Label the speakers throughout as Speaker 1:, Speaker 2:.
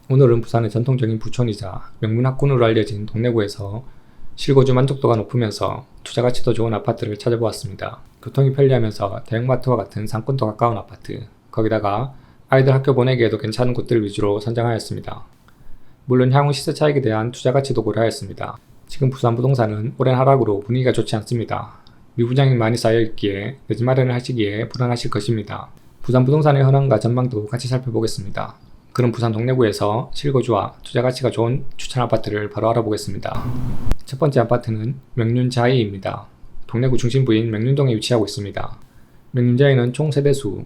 Speaker 1: 오늘은 부산의 전통적인 부촌이자 명문학군으로 알려진 동래구에서 실거주 만족도가 높으면서 투자 가치도 좋은 아파트를 찾아보았습니다. 교통이 편리하면서 대형마트와 같은 상권도 가까운 아파트, 거기다가 아이들 학교 보내기에도 괜찮은 곳들 위주로 선정하였습니다. 물론 향후 시세 차익에 대한 투자 가치도 고려하였습니다. 지금 부산 부동산은 오랜 하락으로 분위기가 좋지 않습니다. 미분양이 많이 쌓여있기에 내 집 마련을 하시기에 불안하실 것입니다. 부산 부동산의 현황과 전망도 같이 살펴보겠습니다. 그럼 부산 동래구에서 실거주와 투자 가치가 좋은 추천 아파트를 바로 알아보겠습니다. 첫 번째 아파트는 명륜자이입니다. 동래구 중심부인 명륜동에 위치하고 있습니다. 명륜자이는 총 세대수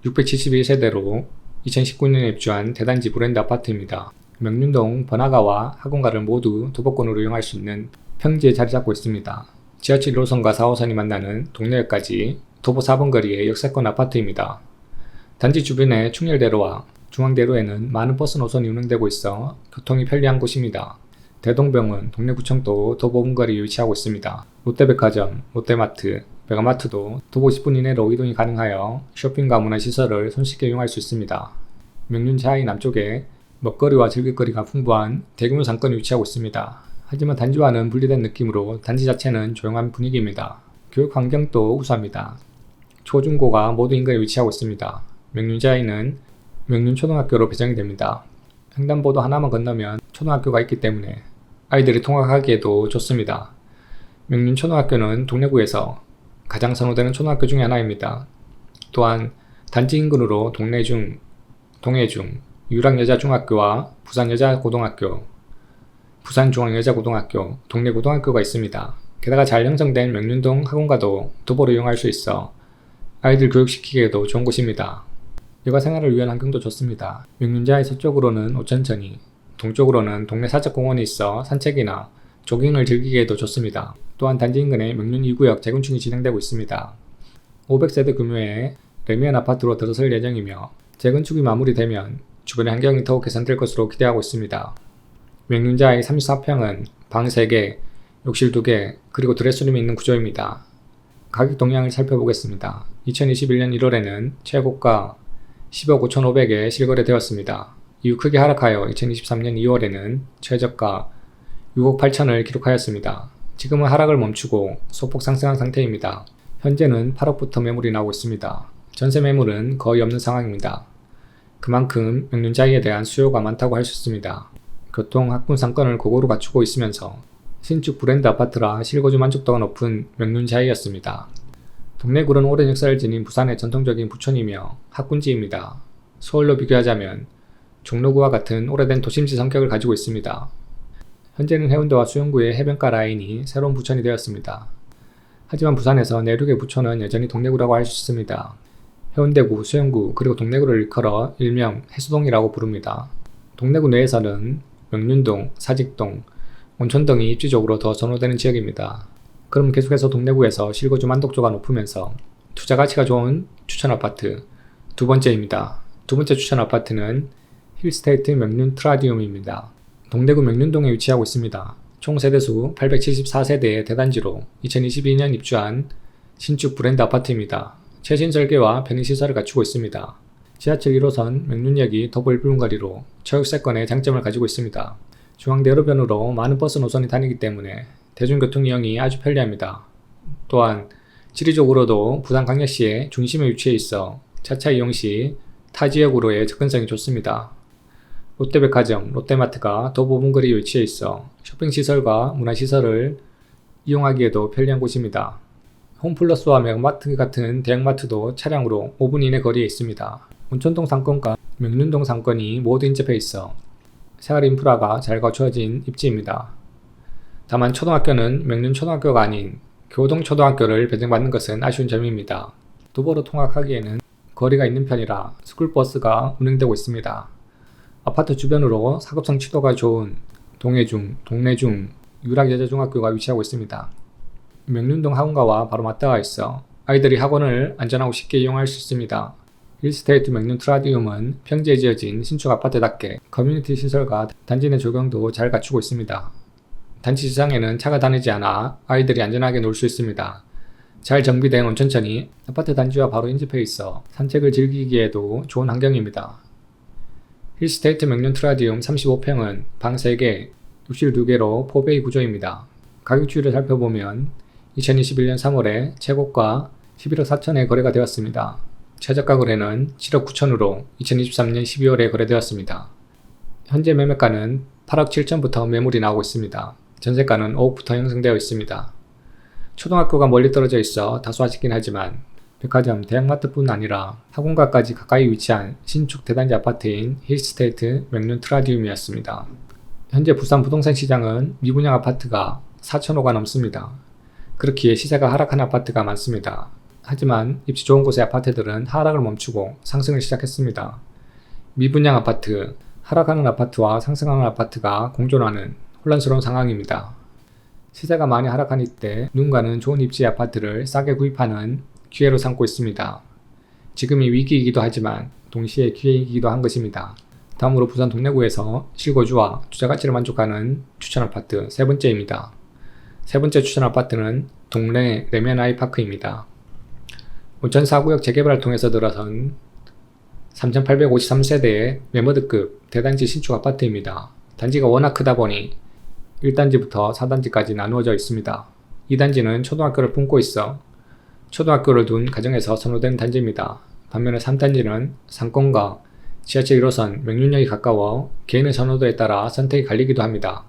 Speaker 1: 671세대로 2019년에 입주한 대단지 브랜드 아파트입니다. 명륜동 번화가와 학원가를 모두 도보권으로 이용할 수 있는 평지에 자리 잡고 있습니다. 지하철 1호선과 4호선이 만나는 동래역까지 도보 4분 거리의 역세권 아파트입니다. 단지 주변에 충렬대로와 중앙대로에는 많은 버스 노선이 운행되고 있어 교통이 편리한 곳입니다. 대동병원, 동래구청도 도보 5분 거리에 위치하고 있습니다. 롯데백화점, 롯데마트, 메가마트도 도보 10분 이내로 이동이 가능하여 쇼핑과 문화시설을 손쉽게 이용할 수 있습니다. 명륜자이 남쪽에 먹거리와 즐길거리가 풍부한 대규모 상권이 위치하고 있습니다. 하지만 단지와는 분리된 느낌으로 단지 자체는 조용한 분위기입니다. 교육 환경도 우수합니다. 초중고가 모두 인근에 위치하고 있습니다. 명륜자이는 명륜초등학교로 배정이 됩니다. 횡단보도 하나만 건너면 초등학교가 있기 때문에 아이들이 통학하기에도 좋습니다. 명륜초등학교는 동래구에서 가장 선호되는 초등학교 중에 하나입니다. 또한 단지 인근으로 동래중, 동해중, 유락여자중학교와 부산여자고등학교, 부산중앙여자고등학교, 동래고등학교가 있습니다. 게다가 잘 형성된 명륜동 학원가도 도보로 이용할 수 있어 아이들 교육시키기에도 좋은 곳입니다. 여가 생활을 위한 환경도 좋습니다. 명륜자의 서쪽으로는 오천천이, 동쪽으로는 동래 사적공원이 있어 산책이나 조깅을 즐기기에도 좋습니다. 또한 단지 인근에 명륜 2구역 재건축이 진행되고 있습니다. 500세대 규모의 레미안 아파트로 들어설 예정이며 재건축이 마무리되면 주변의 환경이 더욱 개선될 것으로 기대하고 있습니다. 명륜자의 34평은 방 3개, 욕실 2개, 그리고 드레스룸이 있는 구조입니다. 가격 동향을 살펴보겠습니다. 2021년 1월에는 최고가 10억 5,500에 실거래되었습니다. 이후 크게 하락하여 2023년 2월에는 최저가 6억 8천을 기록하였습니다. 지금은 하락을 멈추고 소폭 상승한 상태입니다. 현재는 8억부터 매물이 나오고 있습니다. 전세 매물은 거의 없는 상황입니다. 그만큼 명륜자이에 대한 수요가 많다고 할 수 있습니다. 교통, 학군 상권을 고루고루 갖추고 있으면서 신축 브랜드 아파트라 실거주 만족도가 높은 명륜자이였습니다. 동래구는 오랜 역사를 지닌 부산의 전통적인 부촌이며 학군지입니다. 서울로 비교하자면 종로구와 같은 오래된 도심지 성격을 가지고 있습니다. 현재는 해운대와 수영구의 해변가 라인이 새로운 부촌이 되었습니다. 하지만 부산에서 내륙의 부촌은 여전히 동래구라고 할 수 있습니다. 해운대구, 수영구, 그리고 동래구를 일컬어 일명 해수동이라고 부릅니다. 동래구 내에서는 명륜동, 사직동, 온천 등이 입지적으로 더 선호되는 지역입니다. 그럼 계속해서 동래구에서 실거주 만족도가 높으면서 투자 가치가 좋은 추천 아파트 두 번째입니다. 두 번째 추천 아파트는 힐스테이트 명륜 트라디움입니다. 동래구 명륜동에 위치하고 있습니다. 총 세대수 874세대의 대단지로 2022년 입주한 신축 브랜드 아파트입니다. 최신 설계와 편의시설을 갖추고 있습니다. 지하철 1호선 명륜역이 도보 1분 거리로 초역세권의 장점을 가지고 있습니다. 중앙대로변으로 많은 버스 노선이 다니기 때문에 대중교통 이용이 아주 편리합니다. 또한 지리적으로도 부산광역시의 중심에 위치해 있어 차차 이용 시 타 지역으로의 접근성이 좋습니다. 롯데백화점, 롯데마트가 도보 5분 거리에 위치해 있어 쇼핑시설과 문화시설을 이용하기에도 편리한 곳입니다. 홈플러스와 메가마트 같은 대형마트도 차량으로 5분 이내 거리에 있습니다. 온천동 상권과 명륜동 상권이 모두 인접해 있어 생활 인프라가 잘 갖추어진 입지입니다. 다만 초등학교는 명륜초등학교가 아닌 교동초등학교를 배정받는 것은 아쉬운 점입니다. 도보로 통학하기에는 거리가 있는 편이라 스쿨버스가 운행되고 있습니다. 아파트 주변으로 사급성 치도가 좋은 동해중, 동래중, 유락여자중학교가 위치하고 있습니다. 명륜동 학원가와 바로 맞닿아 있어 아이들이 학원을 안전하고 쉽게 이용할 수 있습니다. 힐스테이트 명륜 트라디움은 평지에 지어진 신축 아파트답게 커뮤니티 시설과 단지 내 조경도 잘 갖추고 있습니다. 단지 지상에는 차가 다니지 않아 아이들이 안전하게 놀 수 있습니다. 잘 정비된 온천천이 아파트 단지와 바로 인접해 있어 산책을 즐기기에도 좋은 환경입니다. 힐스테이트 명륜 트라디움 35평은 방 3개, 욕실 2개로 4베이 구조입니다. 가격 추이를 살펴보면 2021년 3월에 최고가 11억 4천에 거래가 되었습니다. 최저가 거래는 7억 9천으로 2023년 12월에 거래되었습니다. 현재 매매가는 8억 7천부터 매물이 나오고 있습니다. 전세가는 5억부터 형성되어 있습니다. 초등학교가 멀리 떨어져 있어 다소 아쉽긴 하지만 백화점, 대형마트뿐 아니라 학원가까지 가까이 위치한 신축 대단지 아파트인 힐스테이트 명륜 트라디움이었습니다. 현재 부산 부동산 시장은 미분양 아파트가 4,000호가 넘습니다. 그렇기에 시세가 하락한 아파트가 많습니다. 하지만 입지 좋은 곳의 아파트들은 하락을 멈추고 상승을 시작했습니다. 미분양 아파트, 하락하는 아파트와 상승하는 아파트가 공존하는 혼란스러운 상황입니다. 시세가 많이 하락한 이때 누군가는 좋은 입지의 아파트를 싸게 구입하는 기회로 삼고 있습니다. 지금이 위기이기도 하지만 동시에 기회이기도 한 것입니다. 다음으로 부산 동래구에서 실거주와 투자 가치를 만족하는 추천 아파트 세 번째입니다. 세 번째 추천 아파트는 동래 레미안 아이파크입니다. 온천 4구역 재개발을 통해서 들어선 3,853세대의 메머드급 대단지 신축 아파트입니다. 단지가 워낙 크다 보니 1단지부터 4단지까지 나누어져 있습니다. 2단지는 초등학교를 품고 있어 초등학교를 둔 가정에서 선호된 단지입니다. 반면에 3단지는 상권과 지하철 1호선, 명륜역이 가까워 개인의 선호도에 따라 선택이 갈리기도 합니다.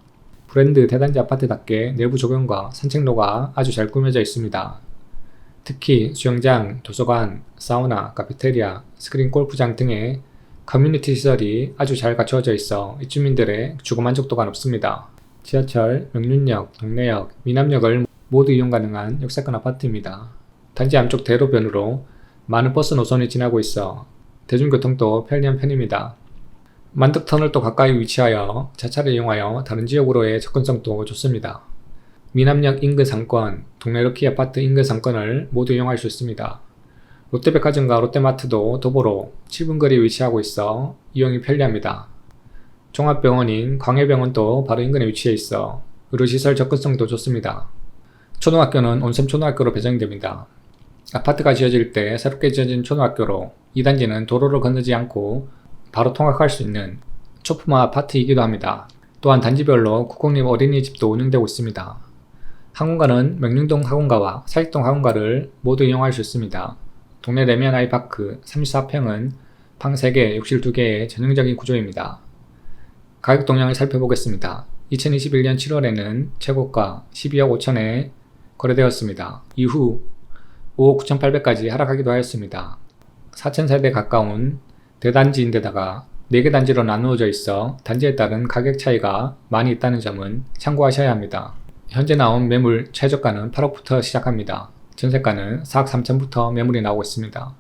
Speaker 1: 브랜드 대단지 아파트답게 내부 조경과 산책로가 아주 잘 꾸며져 있습니다. 특히 수영장, 도서관, 사우나, 카페테리아, 스크린 골프장 등의 커뮤니티 시설이 아주 잘 갖추어져 있어 입주민들의 주거 만족도가 높습니다. 지하철, 명륜역, 동래역, 미남역을 모두 이용 가능한 역세권 아파트입니다. 단지 안쪽 대로변으로 많은 버스 노선이 지나고 있어 대중교통도 편리한 편입니다. 만덕터널도 가까이 위치하여 자차를 이용하여 다른 지역으로의 접근성도 좋습니다. 미남역 인근 상권, 동래 럭키 아파트 인근 상권을 모두 이용할 수 있습니다. 롯데백화점과 롯데마트도 도보로 7분 거리에 위치하고 있어 이용이 편리합니다. 종합병원인 광해병원도 바로 인근에 위치해 있어 의료시설 접근성도 좋습니다. 초등학교는 온샘초등학교로 배정됩니다. 아파트가 지어질 때 새롭게 지어진 초등학교로 2단지는 도로를 건너지 않고 바로 통학할 수 있는 초품화 아파트이기도 합니다. 또한 단지별로 국공립 어린이집도 운영되고 있습니다. 학원가는 명륜동 학원가와 사직동 학원가를 모두 이용할 수 있습니다. 동래 레미안 아이파크 34평은 방 3개, 욕실 2개의 전형적인 구조입니다. 가격 동향을 살펴보겠습니다. 2021년 7월에는 최고가 12억 5천에 거래되었습니다. 이후 5억 9,800까지 하락하기도 하였습니다. 4,000세대 가까운 대단지인데다가 4개 단지로 나누어져 있어 단지에 따른 가격 차이가 많이 있다는 점은 참고하셔야 합니다. 현재 나온 매물 최저가는 8억부터 시작합니다. 전세가는 4억 3천부터 매물이 나오고 있습니다.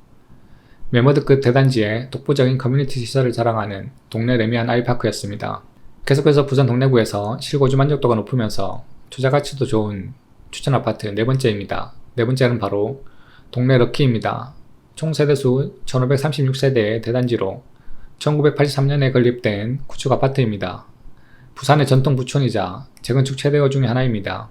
Speaker 1: 메머드급 대단지에 독보적인 커뮤니티 시설을 자랑하는 동래 레미안 아이파크였습니다. 계속해서 부산 동래구에서 실거주 만족도가 높으면서 투자 가치도 좋은 추천 아파트 네 번째입니다. 네 번째는 바로 동래 럭키입니다. 총 세대수 1536세대의 대단지로 1983년에 건립된 구축 아파트입니다. 부산의 전통 부촌이자 재건축 최대호 중의 하나입니다.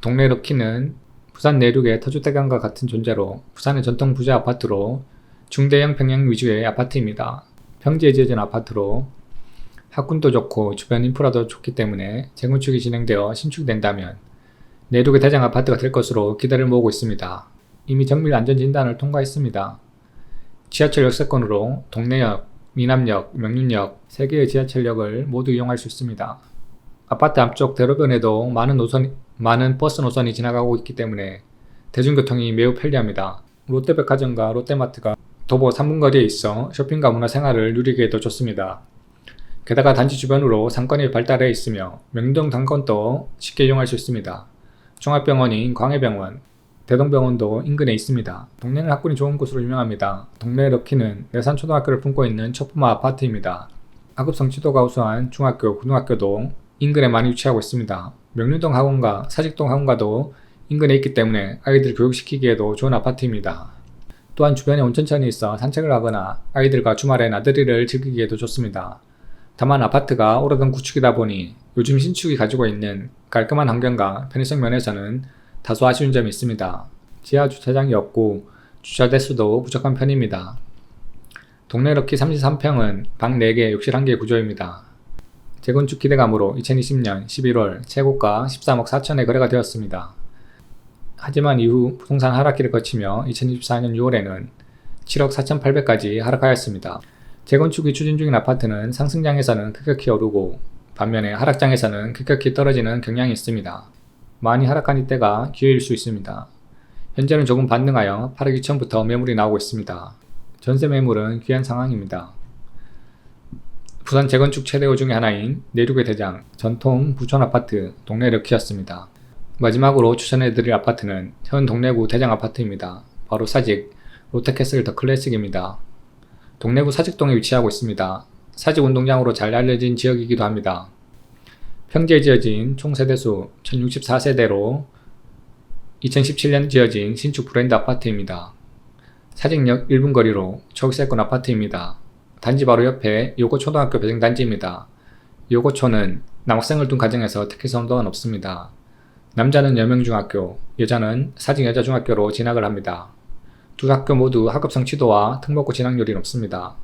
Speaker 1: 동래 럭키는 부산 내륙의 터줏대감과 같은 존재로 부산의 전통 부자 아파트로 중대형 평형 위주의 아파트입니다. 평지에 지어진 아파트로 학군도 좋고 주변 인프라도 좋기 때문에 재건축이 진행되어 신축된다면 내륙의 대장 아파트가 될 것으로 기대를 모으고 있습니다. 이미 정밀 안전진단을 통과했습니다. 지하철 역세권으로 동래역, 미남역, 명륜역 3개의 지하철역을 모두 이용할 수 있습니다. 아파트 앞쪽 대로변에도 많은 버스 노선이 지나가고 있기 때문에 대중교통이 매우 편리합니다. 롯데백화점과 롯데마트가 도보 3분 거리에 있어 쇼핑과 문화생활을 누리기에도 좋습니다. 게다가 단지 주변으로 상권이 발달해 있으며 명동 상권도 쉽게 이용할 수 있습니다. 종합병원인 광해병원, 대동병원도 인근에 있습니다. 동네는 학군이 좋은 곳으로 유명합니다. 동래 럭키는 내산초등학교를 품고 있는 초품화 아파트입니다. 학업 성취도가 우수한 중학교, 고등학교도 인근에 많이 위치하고 있습니다. 명륜동 학원과 사직동 학원과도 인근에 있기 때문에 아이들 교육시키기에도 좋은 아파트입니다. 또한 주변에 온천천이 있어 산책을 하거나 아이들과 주말에 나들이를 즐기기에도 좋습니다. 다만 아파트가 오래된 구축이다 보니 요즘 신축이 가지고 있는 깔끔한 환경과 편의성 면에서는 다소 아쉬운 점이 있습니다. 지하 주차장이 없고 주차 대수도 부족한 편입니다. 동네 럭키 33평은 방 4개, 욕실 1개 구조입니다. 재건축 기대감으로 2020년 11월 최고가 13억 4천에 거래가 되었습니다. 하지만 이후 부동산 하락기를 거치며 2024년 6월에는 7억 4,800까지 하락하였습니다. 재건축이 추진 중인 아파트는 상승장에서는 급격히 오르고 반면에 하락장에서는 급격히 떨어지는 경향이 있습니다. 많이 하락한 이때가 기회일 수 있습니다. 현재는 조금 반등하여 8억 2천부터 매물이 나오고 있습니다. 전세 매물은 귀한 상황입니다. 부산 재건축 최대호 중의 하나인 내륙의 대장 전통 부촌아파트 동네 럭키였습니다. 마지막으로 추천해드릴 아파트는 현 동래구 대장 아파트입니다. 바로 사직 롯데캐슬 더 클래식입니다. 동래구 사직동에 위치하고 있습니다. 사직 운동장으로 잘 알려진 지역이기도 합니다. 평지에 지어진 총 세대수 1064세대로 2017년 지어진 신축 브랜드 아파트입니다. 사직역 1분 거리로 초기세권 아파트입니다. 단지 바로 옆에 요고초등학교 배정단지입니다. 요고초는 남학생을 둔 가정에서 특혜성 또한 없습니다. 남자는 여명중학교, 여자는 사직여자중학교로 진학을 합니다. 두 학교 모두 학업 성취도와 특목고 진학률이 높습니다.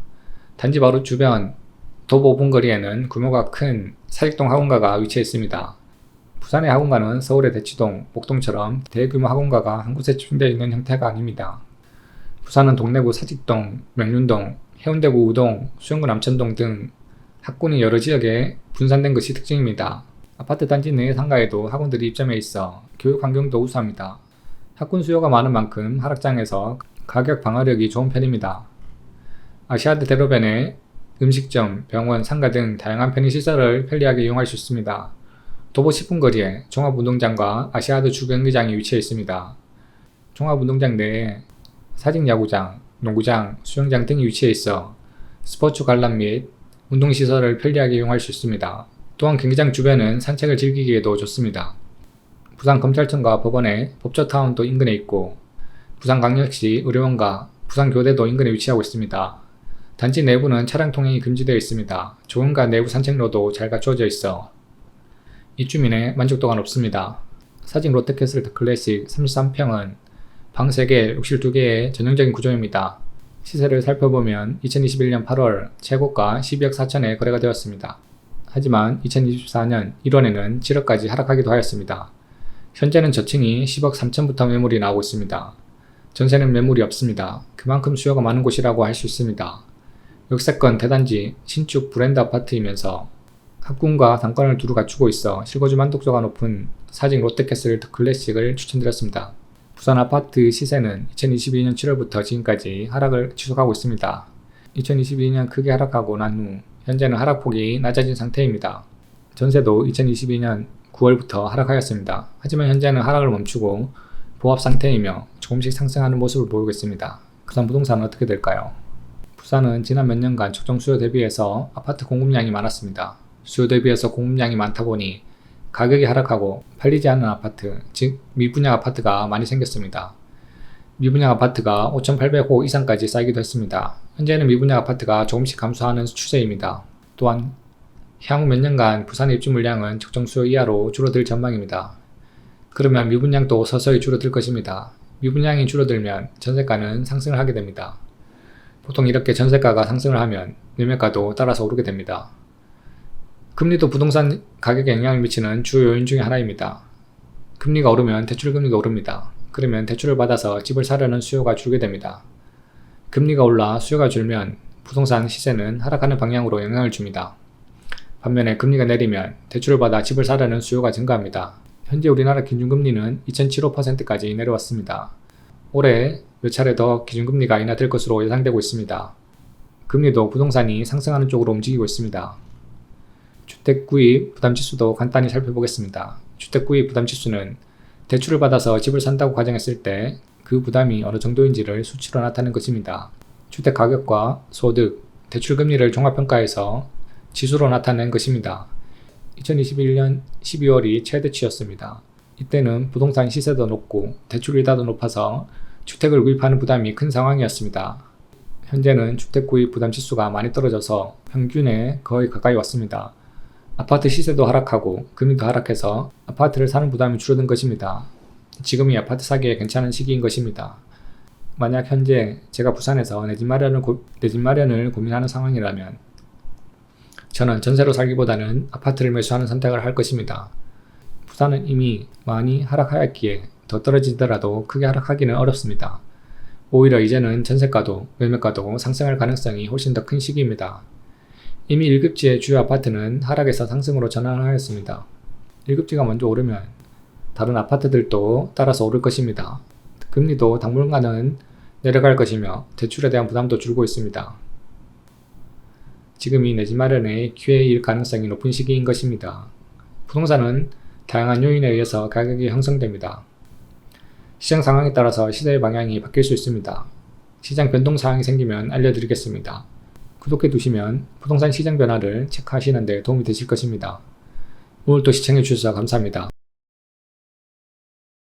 Speaker 1: 단지 바로 주변 도보 5분 거리에는 규모가 큰 사직동 학원가가 위치해 있습니다. 부산의 학원가는 서울의 대치동, 목동처럼 대규모 학원가가 한 곳에 집중되어 있는 형태가 아닙니다. 부산은 동래구 사직동, 명륜동, 해운대구 우동, 수영구 남천동 등 학군이 여러 지역에 분산된 것이 특징입니다. 아파트 단지 내 상가에도 학원들이 입점해 있어 교육 환경도 우수합니다. 학군 수요가 많은 만큼 하락장에서 가격 방어력이 좋은 편입니다. 아시아드 대로변에 음식점, 병원, 상가 등 다양한 편의시설을 편리하게 이용할 수 있습니다. 도보 10분 거리에 종합운동장과 아시아드 주경기장이 위치해 있습니다. 종합운동장 내에 사직야구장, 농구장, 수영장 등이 위치해 있어 스포츠 관람 및 운동시설을 편리하게 이용할 수 있습니다. 또한 경기장 주변은 산책을 즐기기에도 좋습니다. 부산검찰청과 법원의 법조타운도 인근에 있고 부산광역시 의료원과 부산교대도 인근에 위치하고 있습니다. 단지 내부는 차량 통행이 금지되어 있습니다. 조금가 내부 산책로도 잘 갖추어져 있어 입주민의 만족도가 높습니다. 사직 롯데캐슬 더 클래식 33평은 방 3개, 욕실 2개의 전형적인 구조입니다. 시세를 살펴보면 2021년 8월 최고가 12억 4천에 거래가 되었습니다. 하지만 2024년 1월에는 7억까지 하락하기도 하였습니다. 현재는 저층이 10억 3천부터 매물이 나오고 있습니다. 전세는 매물이 없습니다. 그만큼 수요가 많은 곳이라고 할 수 있습니다. 역세권 대단지 신축 브랜드 아파트이면서 학군과 상권을 두루 갖추고 있어 실거주 만족도가 높은 사직 롯데캐슬 더 클래식을 추천드렸습니다. 부산 아파트 시세는 2022년 7월부터 지금까지 하락을 지속하고 있습니다. 2022년 크게 하락하고 난 후 현재는 하락폭이 낮아진 상태입니다. 전세도 2022년 9월부터 하락하였습니다. 하지만 현재는 하락을 멈추고 보합 상태이며 조금씩 상승하는 모습을 보이고 있습니다. 부산 부동산은 어떻게 될까요? 부산은 지난 몇 년간 적정 수요 대비해서 아파트 공급량이 많았습니다. 수요 대비해서 공급량이 많다 보니 가격이 하락하고 팔리지 않는 아파트, 즉 미분양 아파트가 많이 생겼습니다. 미분양 아파트가 5,800호 이상까지 쌓이기도 했습니다. 현재는 미분양 아파트가 조금씩 감소하는 추세입니다. 또한 향후 몇 년간 부산의 입주 물량은 적정 수요 이하로 줄어들 전망입니다. 그러면 미분양도 서서히 줄어들 것입니다. 미분양이 줄어들면 전세가는 상승을 하게 됩니다. 보통 이렇게 전세가가 상승을 하면 매매가도 따라서 오르게 됩니다. 금리도 부동산 가격에 영향을 미치는 주요 요인 중에 하나입니다. 금리가 오르면 대출금리가 오릅니다. 그러면 대출을 받아서 집을 사려는 수요가 줄게 됩니다. 금리가 올라 수요가 줄면 부동산 시세는 하락하는 방향으로 영향을 줍니다. 반면에 금리가 내리면 대출을 받아 집을 사려는 수요가 증가합니다. 현재 우리나라 기준금리는 2.75%까지 내려왔습니다. 올해 몇 차례 더 기준금리가 인하될 것으로 예상되고 있습니다. 금리도 부동산이 상승하는 쪽으로 움직이고 있습니다. 주택구입 부담지수도 간단히 살펴보겠습니다. 주택구입 부담지수는 대출을 받아서 집을 산다고 가정했을 때 그 부담이 어느 정도인지를 수치로 나타낸 것입니다. 주택가격과 소득, 대출금리를 종합평가해서 지수로 나타낸 것입니다. 2021년 12월이 최대치였습니다. 이때는 부동산 시세도 높고 대출 이자도 높아서 주택을 구입하는 부담이 큰 상황이었습니다. 현재는 주택구입 부담지수가 많이 떨어져서 평균에 거의 가까이 왔습니다. 아파트 시세도 하락하고 금리도 하락해서 아파트를 사는 부담이 줄어든 것입니다. 지금이 아파트 사기에 괜찮은 시기인 것입니다. 만약 현재 제가 부산에서 내 집 마련을 고민하는 상황이라면 저는 전세로 살기보다는 아파트를 매수하는 선택을 할 것입니다. 부산은 이미 많이 하락하였기에 더 떨어지더라도 크게 하락하기는 어렵습니다. 오히려 이제는 전세가도 매매가도 상승할 가능성이 훨씬 더 큰 시기입니다. 이미 1급지의 주요 아파트는 하락에서 상승으로 전환하였습니다. 1급지가 먼저 오르면 다른 아파트들도 따라서 오를 것입니다. 금리도 당분간은 내려갈 것이며 대출에 대한 부담도 줄고 있습니다. 지금이 내 집 마련의 기회일 가능성이 높은 시기인 것입니다. 부동산은 다양한 요인에 의해서 가격이 형성됩니다. 시장 상황에 따라서 시세의 방향이 바뀔 수 있습니다. 시장 변동 사항이 생기면 알려드리겠습니다. 구독해 두시면 부동산 시장 변화를 체크하시는 데 도움이 되실 것입니다. 오늘도 시청해 주셔서 감사합니다.